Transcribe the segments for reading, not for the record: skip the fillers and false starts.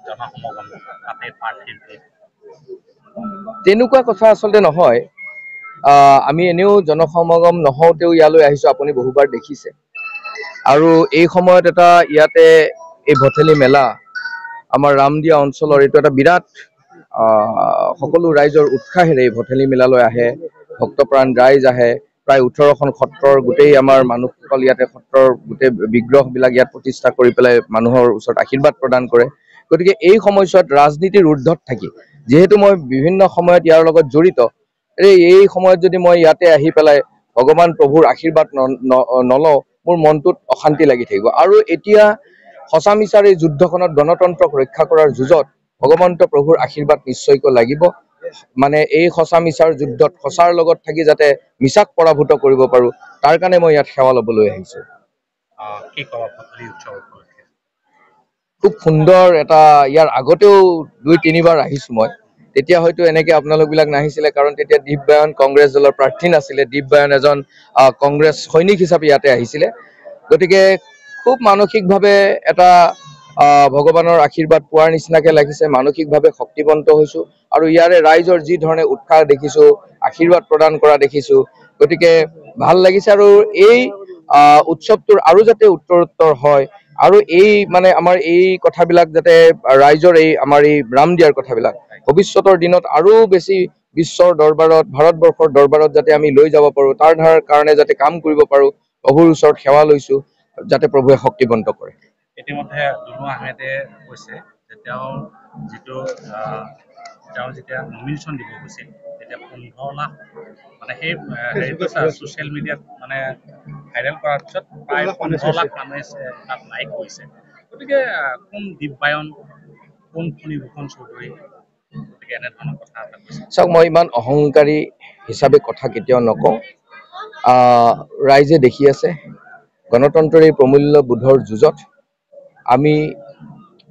জনসমাগম তাতে প্ৰাৰ্থীৰ ভিৰ তেনেকুৱা কথা আচলতে নহয়। আমি এনেও জনসমাগম নহওঁতেও ইয়ালৈ আহিছোঁ, আপুনি বহুবাৰ দেখিছে। আৰু এই সময়ত এটা ইয়াতে এই ভঠেলি মেলা আমাৰ ৰামদিয়া অঞ্চলৰ এইটো এটা বিৰাট সকলো ৰাইজৰ উৎসাহেৰে এই ভঠেলি মেলালৈ আহে, ভক্তপ্ৰাণ ৰাইজ আহে। প্ৰায় 18খন সত্ৰৰ গোটেই আমাৰ মানুহসকল ইয়াতে সত্ৰৰ গোটেই বিগ্ৰহবিলাক ইয়াত প্ৰতিষ্ঠা কৰি পেলাই মানুহৰ ওচৰত আশীৰ্বাদ প্ৰদান কৰে। গতিকে এই সময়ছোৱাত ৰাজনীতিৰ ঊৰ্ধত থাকি যিহেতু মই বিভিন্ন সময়ত ইয়াৰ লগত জড়িত, এই সময়ত যদি মই ইয়াতে আহি পেলাই ভগৱান প্ৰভুৰ আশীৰ্বাদ নলওঁ, মোৰ মনটোত অশান্তি লাগি থাকিব। আৰু এতিয়া সঁচা মিছাৰ এই যুদ্ধখনত গণতন্ত্ৰক ৰক্ষা কৰাৰ যুঁজত ভগৱন্ত প্ৰভুৰ আশীৰ্বাদ নিশ্চয়কৈ লাগিব। মানে এই সঁচা মিছাৰ যুদ্ধত সঁচাৰ লগত থাকি যাতে মিছাক পৰাভূত কৰিব পাৰোঁ, তাৰ কাৰণে মই ইয়াত সেৱা ল'বলৈ আহিছোঁ। কি ক'ব ভঠেলি উৎসৱ উপলক্ষে? খুব সুন্দৰ এটা, ইয়াৰ আগতেও 2-3বাৰ আহিছোঁ মই। তেতিয়া হয়তো এনেকে আপোনালোকবিলাক নাহিছিলে, কাৰণ তেতিয়া দীপবায়ন কংগ্ৰেছ দলৰ প্ৰাৰ্থী নাছিলে। দীপবায়ন এজন কংগ্ৰেছ সৈনিক হিচাপে ইয়াতে আহিছিলে। গতিকে খুব মানসিকভাৱে এটা ভগৱানৰ আশীৰ্বাদ পোৱাৰ নিচিনাকে লাগিছে, মানসিকভাৱে শক্তিবন্ত হৈছোঁ। আৰু ইয়াৰে ৰাইজৰ যি ধৰণে উৎসাহ দেখিছোঁ, আশীৰ্বাদ প্ৰদান কৰা দেখিছোঁ, গতিকে ভাল লাগিছে। আৰু এই উৎসৱটোৰ আৰু যাতে উত্তৰোত্তৰ হয়, আৰু এই মানে আমাৰ এই কথাবিলাক যাতে ৰাইজৰ এই আমাৰ এই ৰামদিয়াৰ কথাবিলাক ভৱিষ্যতৰ দিনত আৰু বেছি বিশ্বৰ দৰবাৰত, ভাৰতবৰ্ষৰ দৰবাৰত যাতে আমি লৈ যাব পাৰোঁ, তাৰ কাৰণে যাতে কাম কৰিব পাৰোঁ, প্ৰভুৰ ওচৰত সেৱা লৈছোঁ, যাতে প্ৰভুৱে শক্তিবন্ত কৰে। ইতিমধ্যে দুনু আহমেদে কৈছে যে তেওঁ যেতিয়া নমিনেশ্যন দিব গৈছিল তেতিয়া 15 লাখ মানে সেই হেৰিটো ছ'চিয়েল মিডিয়াত মানে ভাইৰেল কৰাৰ পিছত প্ৰায় 15 লাখ মানুহে তাত লাইক কৰিছে। গতিকে কোন দীপবায়ন, কোন ফণীভূষণ চৌধুৰী, গতিকে এনেধৰণৰ কথা এটা কৈছে। চাওক, মই ইমান অহংকাৰী হিচাপে কথা কেতিয়াও নকওঁ। ৰাইজে দেখি আছে গণতন্ত্ৰৰ এই প্ৰমূল্য বোধৰ যুঁজত আমি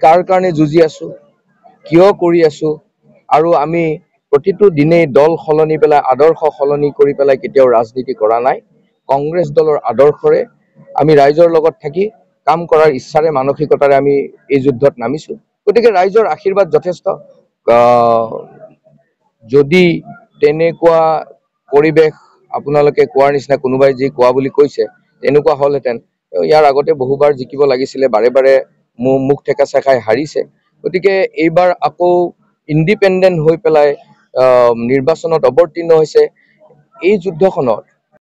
কাৰ কাৰণে যুঁজি আছোঁ, কিয় কৰি আছোঁ, আৰু আমি প্ৰতিটো দিনেই দল সলনি পেলাই, আদৰ্শ সলনি কৰি পেলাই কেতিয়াও ৰাজনীতি কৰা নাই। কংগ্ৰেছ দলৰ আদৰ্শৰে আমি ৰাইজৰ লগত থাকি কাম কৰাৰ ইচ্ছাৰে, মানসিকতাৰে আমি এই যুদ্ধত নামিছোঁ। গতিকে ৰাইজৰ আশীৰ্বাদ যথেষ্ট। যদি তেনেকুৱা পৰিৱেশ আপোনালোকে কোৱাৰ নিচিনা কোনোবাই যি কোৱা বুলি কৈছে তেনেকুৱা হ'লহেঁতেন, ইয়াৰ আগতে বহুবাৰ জিকিব লাগিছিলে, বাৰে বাৰে মুখ ঠেকাচা খাই হাৰিছে। গতিকে এইবাৰ আকৌ ইণ্ডিপেণ্ডেণ্ট হৈ পেলাই নিৰ্বাচনত অৱতীৰ্ণ হৈছে। এই যুদ্ধখনত